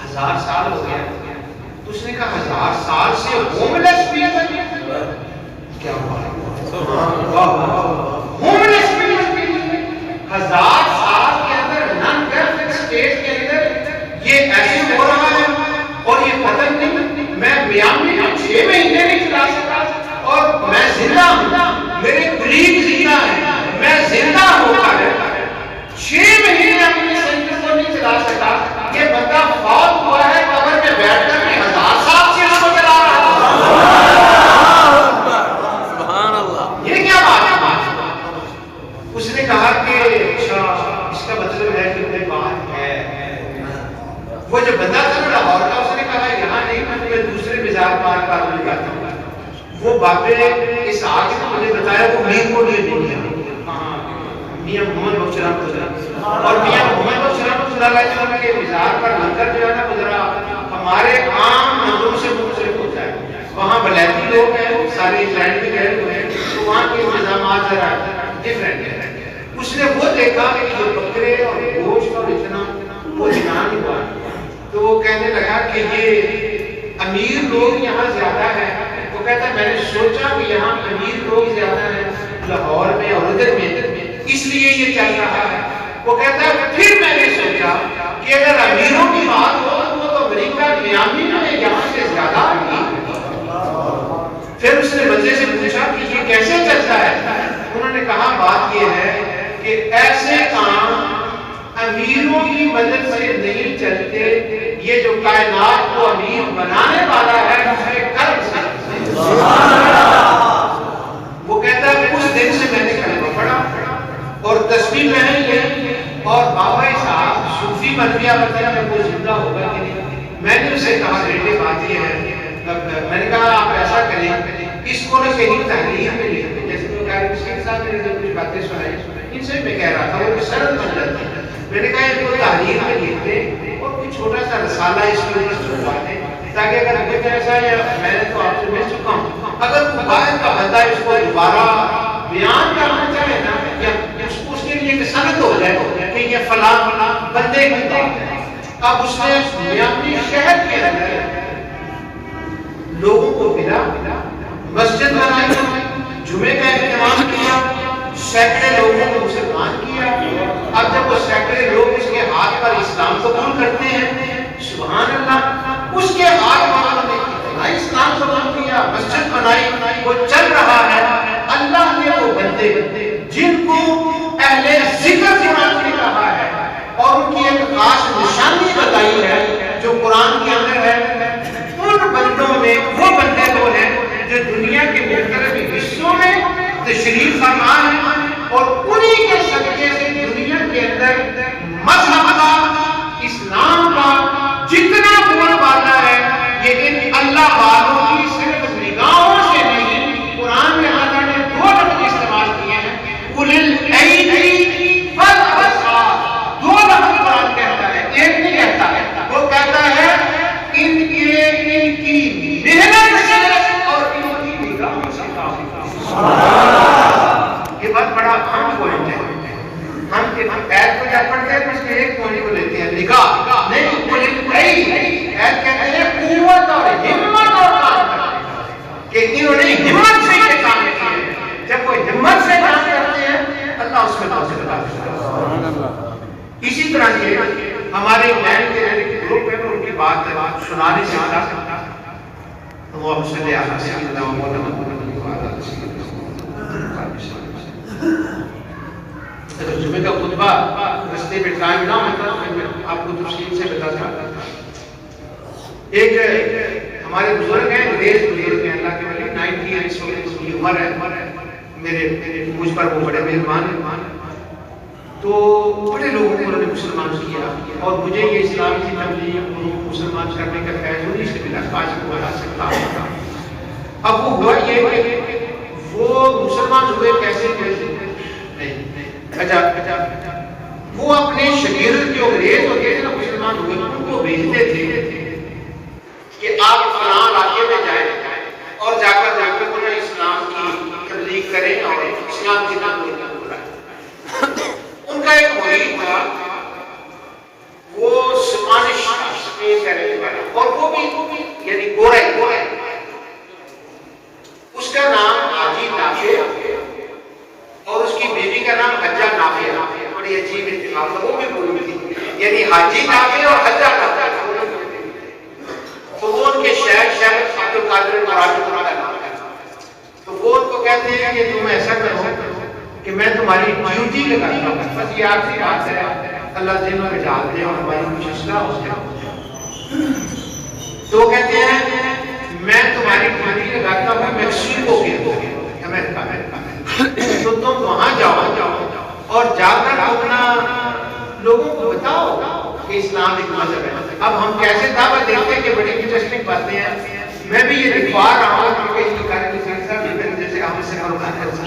1000 سال ہو گیا تو اس نے کہا 1000 سال سے ہوم لیس بھی ہے کیا بات ہوم لیس بھی 1000 سال کے اندر نان ویلفیئر اسٹیٹ کے اندر یہ ایسے ہو رہا ہے اور یہ پتہ نہیں میں میامی 6 مہینے نہیں چلا سکا اور میں زندہ ہوں میرے قریب زندہ ہیں میں زندہ ہوں 6 مہینے اپنے سینٹر کو نہیں چلا سکا یہ بندہ فوت ہوا ہے قبر میں بیٹھ کر 1000 سال سے اس کو چلا رہا ہے سبحان اللہ یہ کیا بات ہے اس نے کہا کہ اچھا اس کا مطلب ہے کہ کوئی بات ہے وہ جو بندہ تھا لاہور کا اس نے کہا یہاں نہیں میں دوسرے مزاج پار میں جاتا ہوں وہ بابے اس آگے نے مجھے بتایا وہ میر کو لیے نہیں گیا میاں محمد بخش رحمۃ اللہ اور میاں محمد بخش علیہ وسلم کے مزار پر منظر جو ہے نا گزرا ہمارے عام منظروں سے مختلف ہوتا ہے. وہاں بلیتی لوگ ہیں, سارے اسرائیل میں گئے ہوئے ہیں, تو وہاں کے انتظامات ذرا ڈفرینٹ ہیں. اس نے وہ دیکھا کہ یہ بکرے اور گوشت اور اتنا وہ دھیان ہوا, تو وہ کہنے لگا کہ یہ امیر لوگ یہاں زیادہ ہیں. وہ کہتا ہے میں نے سوچا کہ یہاں امیر لوگ زیادہ ہیں لاہور میں اور ادھر میں, اس لیے یہ چل رہا ہے. وہ کہتا ہے پھر میں نے سوچا کہ اگر امیروں کی بات ہو تو وہ تو امریکہ میامی میں یہاں سے زیادہ امیر. پھر اس نے بندے سے پوچھا کہ یہ کیسے چلتا ہے؟ انہوں نے کہا بات یہ ہے کہ ایسے کام امیروں کی مدد سے نہیں چلتے, یہ جو کائنات کو امیر بنانے والا ہے اس کے کرم سے. وہ کہتا ہے اس دن سے میں نے کلمہ پڑھا اور تسبیح پہن لی, اور بابا صاحب صوفی مدویہ بتایا میں وہ زندہ ہوگا کہ نہیں. میں نے اسے کہا بیٹے بات یہ ہے, میں نے کہا آپ ایسا کریں اس کو نہ کہیں تحریر میں لکھتے, جیسے وہ کہہ رہے ہیں صاحب نے کچھ باتیں سنائی, ان سے میں کہہ رہا تھا وہ سرد بن جاتی ہے. میں نے کہا ان کو تحریر میں لکھتے اور کوئی چھوٹا سا رسالہ اس کے اوپر چھپوا دیں, تاکہ اگر کچھ ایسا ہے میں نے تو آپ سے مل چکا ہوں, اگر باہر کا بندہ اس کو دوبارہ بیان کرنا چاہے نا یا اس کے لیے ایک سند ہو جائے کہ یہ فلاں بندے کی بات ہے. اب اس نے میامی شہر کے اندر لوگوں کو ملا, مسجد بنائی, جمعے کا اہتمام کیا, سینکڑے لوگوں کو مسلمان کیا. اب جب وہ سینکڑے لوگ اس کے ہاتھ پر اسلام قبول کرتے ہیں, سبحان اللہ, اس کے ہاتھ والوں نے اتنا اسلام قبول کیا, مسجد بنائی, وہ چل رہا ہے. اللہ نے وہ بندے جن کو اہل ذکر قرآن نے کہا ہے اور ان کی ایک خاص نشانی بتائی ہے جو قرآن کے اندر ہے, ان بندوں میں وہ بندے وہ ہیں جو دنیا کے مختلف حصوں میں تشریف فرما ہیں, اور انہی کے صدقے سے دنیا کے اندر مذہب کا, اسلام کا جتنا بول بالا ہے یہ ان اللہ والوں کی صرف نگاہوں سے نہیں. قرآن میں اللہ نے دو لفظ استعمال کیے ہیں, قل الایدی والابصار, دو لفظ قرآن کہتا ہے, ایک نہیں کہتا ہے. وہ کہتا ہے ان کی محنت سے اور ان کی نگاہوں سے کام. یہ بہت بڑا اہم پوائنٹ ہے. ہم ایت کو جب پڑھتے ہیں تو اس کے ایک پوائنٹ کو لیتے ہیں, نگاہ نہیں. ایت کہتے ہیں قوت اور ہمت اور کام, کہ انہوں نے ہمت سے یہ کام کیے. جب وہ ہمت سے کام کرتے ہیں اللہ اس میں توفیق عطا کرتا ہے. اسی طرح سے ہمارے بہن کے گروپ میں ان کی بات سنانے سے آتا وہ ہم سے آتا سیدنا و مولانا جمعہ کا خطبہ رستے پہ ٹائم نہ ہوتا میں آپ کو تفصیل سے بتاتا ہوں. ایک ہمارے بزرگ ہیں, انگریز بزرگ ہیں, اللہ کے ولی, 90 ایئرس کی عمر ہے, میرے مجھ پر وہ بڑے مہربان ہیں. تو بڑے لوگوں کو انہوں نے مسلمان کیا اور مجھے یہ اسلام کی تبلیغ مسلمان کرنے کا فیض انہی سے ملا, آج کو بڑا سکتا تھا. اب وہ ہوا یہ کہ وہ مسلمان ہوئے کیسے نہیں, اچھا وہ اپنے شاگرد جو انگریز ہوتے تھے نا مسلمان ہوئے ان کو بھیجتے تھے کہ آپ فلاں علاقے میں جائیں اور جا کر انہیں اسلام کی تبلیغ کریں اور اسلام کی تبلیغ کریں. ان کا ایک مرید تھا, وہ اسپینش کرنے والا, اور وہ بھی یعنی گورا, اس کا نام حاجی نافع اور اس کی بیوی کا نام حجہ نافع. بڑی عجیب اتفاق تھا, وہ بھی بولوں تھی, یعنی حاجی نافع اور حجہ نافع. تو وہ ان کے شیخ عبد القادر مراٹی کا نام ہے. تو وہ ان کو کہتے ہیں کہ تم ایسا کرو کہ میں تمہاری ڈیوٹی لگاتا ہوں, بس یہ آخری بات ہے, اللہ دن میں ڈال دے اور ہماری کچھ اصلاح ہو جائے. تو وہ کہتے ہیں میں تمہاری ڈیوٹی لگاتا ہوں میکسیکو کے امریکہ میں, تو تم وہاں جاؤ اور جا کر اپنا لوگوں کو بتاؤ کہ اسلام ایک مذہب ہے. اب ہم کیسے دعوت دیتے ہیں کہ بڑی انٹرسٹنگ باتیں ہیں. میں بھی یہ لکھوا رہا ہوں کیونکہ اس کی کارن جیسے آپ سے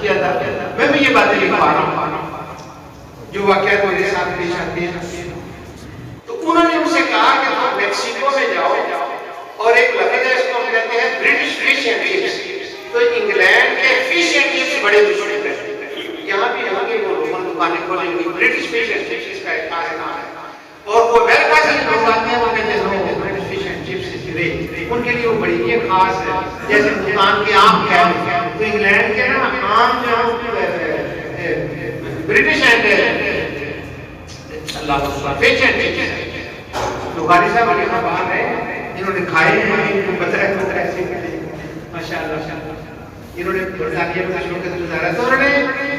کیا تھا, میں بھی یہ باتیں لکھوا رہا ہوں جو واقعات میرے ساتھ پیش آتے ہیں. میکسیکو میں جاؤ اور ایک لفظ ہے اس کو ہم کہتے ہیں برٹش فش اینڈ چپس. تو انگلینڈ کے فش اینڈ چپس بڑے مشہور ہیں. یہاں کے وہ رومن دکانیں کھولیں گی برٹش فش اینڈ چپس اس کا ایک خاص نام ہے. اور وہ امریکہ سے لوگ آتے ہیں وہ کہتے ہیں برٹش فش اینڈ چپس ان کے لیے وہ بڑی یہ خاص ہے. جیسے بھوٹان کے آم ہے تو انگلینڈ کے نا آم جو British and Allah fish and chips. تو غالب صاحب علی خان باہر ہے انہوں نے کھائے ہیں ان کو پتہ ہے ایسے ماشاءاللہ انہوں نے برطانیہ میں شروع کر گزارا. تو انہوں نے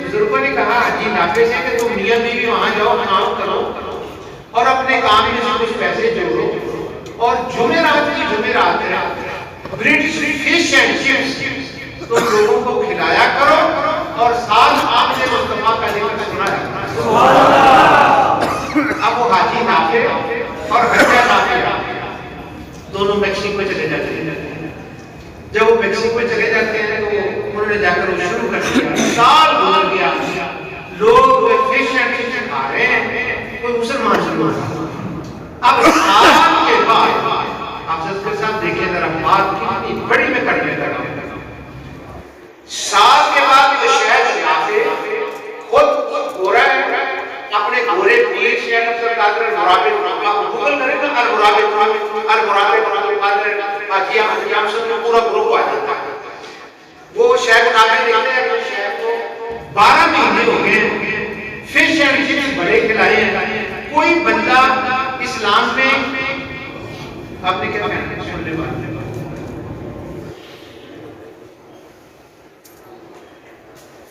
بزرگوں نے کہا جی نافع سے کہ تم میاں بیوی وہاں جاؤ کام کرو اور اپنے کام میں سے کچھ پیسے جوڑو اور جمعرات ہے برٹش فش اینڈ چپس تم لوگوں کو کھلایا کرو اور ساتھ آپ نے مصطفیٰ کا ذکر سنا ہے. سبحان اللہ. اب وہ حاجی نافع اور حجہ نافع دونوں میکسیکو چلے جاتے ہیں. جب وہ میکسیکو چلے جاتے ہیں تو انہوں نے جا کر وہ شروع کر دیا. سال گزر گیا لوگ فش اینڈ چپس کھا رہے ہیں کوئی مسلمان شروع ہوا. اب سال کے بعد آپ سب صاحب دیکھیں ذرا بات کتنی بڑی میں کرنے لگا. سال کے بعد وہ شہد نافع خود گورا ہے اپنے گورے پیر شیخ عبد القادر المرابط آپ گوگل کریں نا المرابط حاجی احمد صاحب کا پورا گروپ آ جاتا ہے. وہ شیخ نافع دیکھتے ہیں کہ شیخ کو 12 مہینے ہو گئے فش اینڈ چپس بڑے کھلائے ہیں. کوئی بندہ اسلام میں آپ نے کیا کہا سن لے بات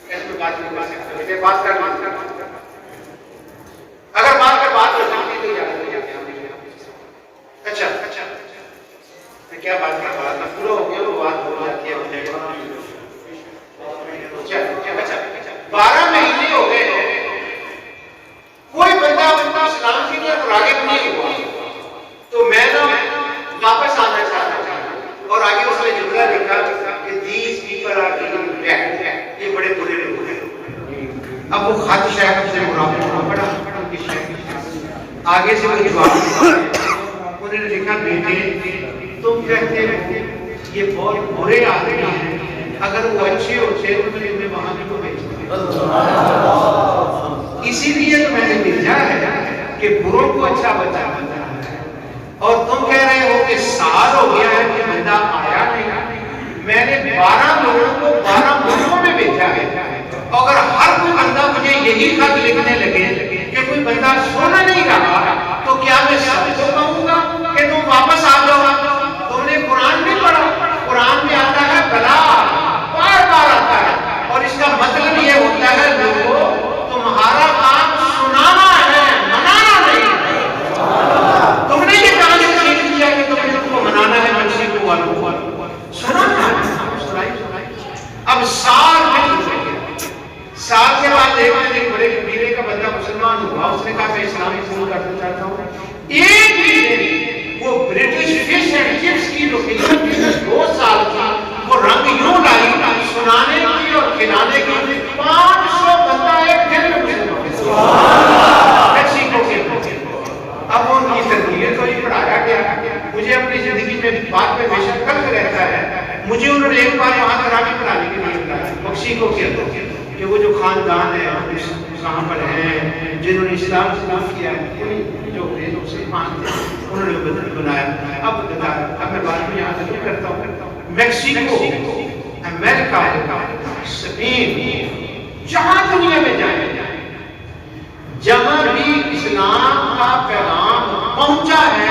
ایسے بات نہیں کر سکتے بات کر اگر بات ہو سکتی تو یاد رکھیں. اچھا میں کیا بات کر رہا تھا پورا ہو گیا وہ بات ہو جاتی ہے. اچھا 12 مہینے ہو گئے کوئی بندہ اسلام کی طرف راغب نہیں ہوا. تو میں نا واپس آنا چاہتا تھا اور آگے اس نے جملہ لکھا کہ these people are getting back. یہ بڑے برے لوگ ہیں. اب وہ خط شیخ سے مرابط پڑا آگے سے وہ جواب انہوں نے لکھا بیٹے تم کہتے ہو یہ بہت برے آدمی ہیں اگر وہ اچھے ہوتے تو تمہیں وہاں بھی کو بھیجتے. اسی لیے تو میں نے بھیجا ہے کہ بروں کو اچھا بچہ بنتا ہے اور تم کہہ رہے ہو کہ سال ہو گیا ہے کہ بندہ آیا نہیں. میں نے 12 لوگوں کو 12 ملکوں میں بھیجا ہے. اگر ہر کوئی بندہ مجھے یہی خط لکھنے لگے کہ کوئی بندہ سونا نہیں رہا تو کیا میں سب کو کہوں گا کہ تم واپس آ جاؤ. تم نے قرآن نہیں پڑھا. قرآن میں آتا ہے بلا بار بار آتا ہے اور اس کا مطلب یہ ہوتا ہے لوگوں تمہارا کام سنانا ہے منانا نہیں. تم نے یہ کہاں سے سیکھ لیا کہ تم نے کو منانا ہے میکسیکو والوں کو سنانا ہے. اب سال کے بعد ایک بڑے قبیلے کا بندہ مسلمان ہوا. اس نے کہا میں اسلام قبول کرنا چاہتا ہوں. ایک ہی وہ برٹش فش اینڈ چپس کی جو خدمت 2 سال کی وہ رنگ یوں لائی سنانے کی اور کھلانے کی 500 بندہ ایک دن میں مسلمان میکسیکو کے. اب ان کی تربیت کو ہی پڑھایا گیا. مجھے اپنی زندگی میں بات میں بے شک فخر رہتا ہے. مجھے انہوں نے ایک بار وہاں تراویح پڑھانے کے لیے بلایا میکسیکو کے اندر کہ وہ جو خاندان ہے کہاں پر ہیں جنہوں نے اسلام قبول کیا ہے جو مسلمان تھے انہوں نے بدل بنایا. اب میں بات کو یہاں سے کرتا ہوں. میکسیکو امریکہ اسپین جہاں دنیا میں جائیں جہاں بھی اسلام کا پیغام پہنچا ہے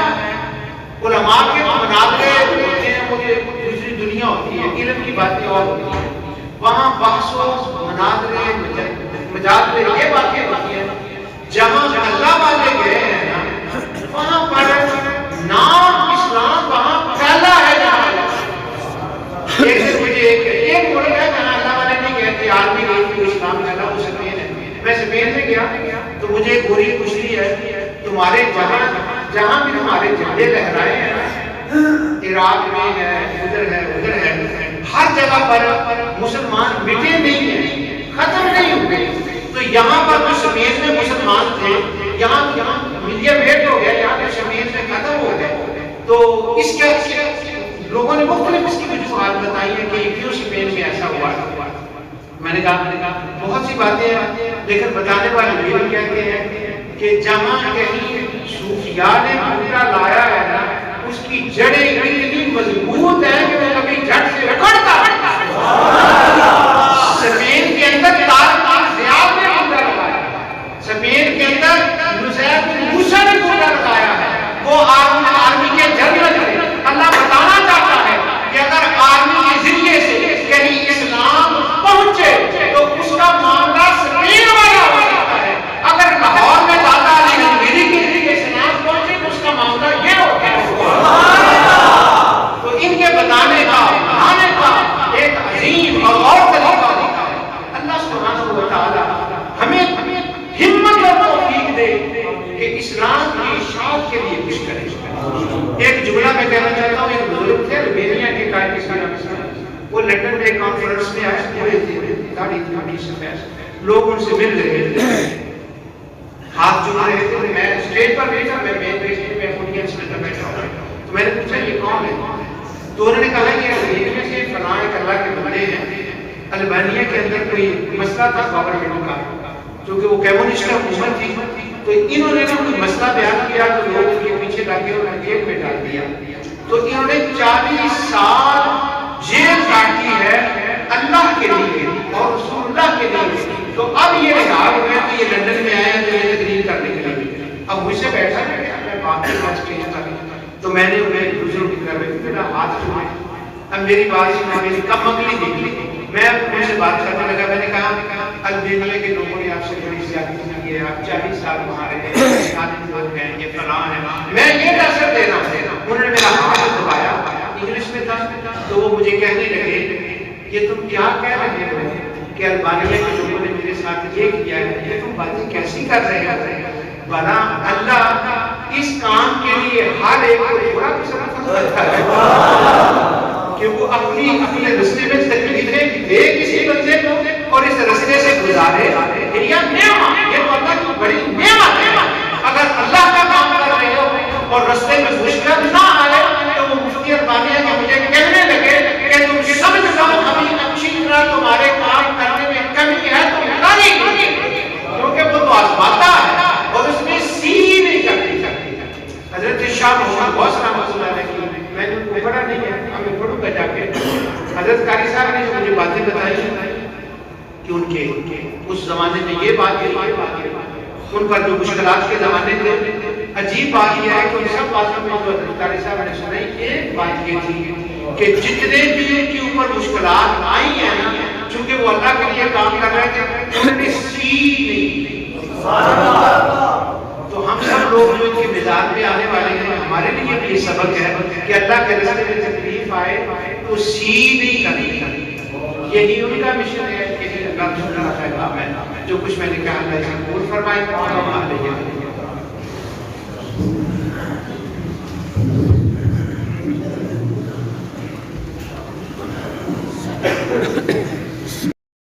علماء کے مناظرے ہوتے ہیں. مجھے دوسری دنیا ہوتی ہے علم کی باتیں اور ہوتی ہیں. وہاں بحث و مناظرے مجادلے یہ باتیں ہوتی ہیں. جہاں اللہ والے گئے ہیں نا وہاں پر نام اسلام وہاں پھیلا ہے. ایک مجھے ایک ملک ہے جہاں اللہ والے نہیں کہتے عالمی لیگ کو اسلام پھیلا وہ سپین ہے. میں سپین میں گیا تو مجھے گوری پوچھتی ہے تمہارے جہاں بھی تمہارے جھنڈے لہرائے ہیں عراق میں ہے ادھر ہے ہر جگہ پر مسلمان مٹے نہیں ہیں ختم نہیں ہوئے. تو یہاں پر جو سپین میں مسلمان تھے یہاں ملین میٹ ہو گیا. یہاں پہ سپین میں ختم ہو گئے. اس کے لوگوں نے مختلف اس کی وجوہات بتائی ہیں کہ کیوں اسپین میں ایسا ہوا. میں نے کہا بہت سی باتیں ہیں، لیکن بتانے والے یہ کہتے ہیں کہ جہاں کہیں صوفیاء نے بوٹا لایا ہے نا، اس کی جڑیں اتنی مضبوط ہیں کہ وہ کبھی جڑ سے اکھڑتا ہے. اسپین کے اندر زیاد نے بوٹا لگایا، اسپین کے اندر نزیب بن موسیٰ نے بوٹا لگایا ہے. وہ آرمی کے جنرل تھے. اللہ بتانا چاہتا ہے کہ اگر آرمی کے ذریعے سے کہیں اسلام پہنچے تو اس کا معاملہ اسپین والا ہو سکتا ہے. اگر لاہور میں دادا علی حجویری کے ذریعے اسلام پہنچے تو اس کا معاملہ یہ ہوتا ہے. تو ان کے بتانے کا بڑھانے کا ایک عظیم اور طریقہ ہوتا ہے. اللہ سبحانہ و تعالی ہمیں ہمت اور توفیق دے کہ اسلام کی اشاعت کے لیے کچھ کرے. ایک جملہ میں کہنا چاہتا ہوں. ایک بزرگ تھے رومینیا کے قائد اسلام، وہ لندن میں کانفرنس میں آئے، پورے تھے، داڑھی تھی سفید. لوگ ان سے مل رہے تھے، ہاتھ جڑ رہے تھے. میں اسٹیج پر بیٹھا، میں آڈینس میں بیٹھا ہوں. تو میں نے پوچھا یہ کون ہے؟ تو انہوں نے کہا کہ رومینیا سے فلاں ایک اللہ کے بندے ہیں. البانیہ کے اندر کوئی مسئلہ تھا گورنمنٹ کا، کیونکہ وہ کمیونسٹ حکومت تھی. تو انہوں نے کوئی مسئلہ بیان کیا تو لوگ ان کے پیچھے لا کے انہیں جیل میں ڈال دیا. تو انہوں نے 40 سال جیل کاٹی ہے اللہ کے لیے اور رسول اللہ کے لیے. تو اب یہ رہا ہوئے کہ یہ لندن میں آئے ہیں تو یہ تقریر کرنے کے لیے. اب مجھ سے بیٹھا میں بات کے بات کے تو میں نے انہیں دوسروں کی طرف میرا ہاتھ چھوڑا. اب میری بات میری کم عقلی دیکھی. میں ان سے بات کرنے لگا. میں نے کہا البانیہ کے لوگوں نے آپ سے بڑی زیادتی کی ہے، آپ 40 سال وہاں رہے ہیں، یہ فلاں ہے، میں یہ نصر دے رہا ہوں. انہوں نے میرا ہاتھ دبایا، انگلش میں تھا. تو وہ مجھے کہنے لگے یہ تم کیا کہہ رہے ہو کہ البانیہ کے لوگوں نے میرے ساتھ یہ کیا ہے، یہ تم باتیں کیسی کر رہے ہیں؟ بنا اللہ اس کام کے لیے ہر ایک کو تھوڑا قسم کرتا ہے کہ وہ اپنے رستے میں تکلیفیں دے کسی بندے کو اور اس رستے سے گزارے. یہ نعمت، یہ اللہ کی بڑی نعمت ہے. اگر اللہ کا کام کر رہے ہو اور رستے میں مشکل نہ آئے تو وہ مفتی البانیہ کے مجھے کہنے لگے کہ تم سمجھ لو ابھی اچھی طرح تمہارے کام کرنے میں کمی ہے تو نہیں، کیونکہ وہ تو آزماتا ہے اور اس میں سی نہیں کرتی. حضرت شاہ محمد غوث رحمۃ اللہ علیہ کی میں نے کو پڑھا نہیں ہے، ہمیں پڑھوں گا جا کے. حضرت قاری صاحب نے جو مجھے باتیں بتائی کہ ان کے اس زمانے میں یہ بات ان پر جو مشکلات کے زمانے تھے. عجیب بات یہ ہے کہ ان سب باتوں میں جو حضرت قاری صاحب نے سنائی ایک بات یہ تھی کہ جتنے بھی ان کے اوپر مشکلات آئی ہیں چونکہ وہ اللہ کے لیے کام کر رہے تھے انہوں نے سی نہیں. تو ہم سب لوگ جو ان کے مزاج میں آنے والے ہیں ہمارے لیے بھی یہ سبق ہے کہ اللہ کے رستے میں تکلیف آئے تو سی نہیں کرنی. یہی ان کا مشن ہے کہ اللہ کا کام ہے. جو کچھ میں نے کہا اللہ اسے قبول فرمائے.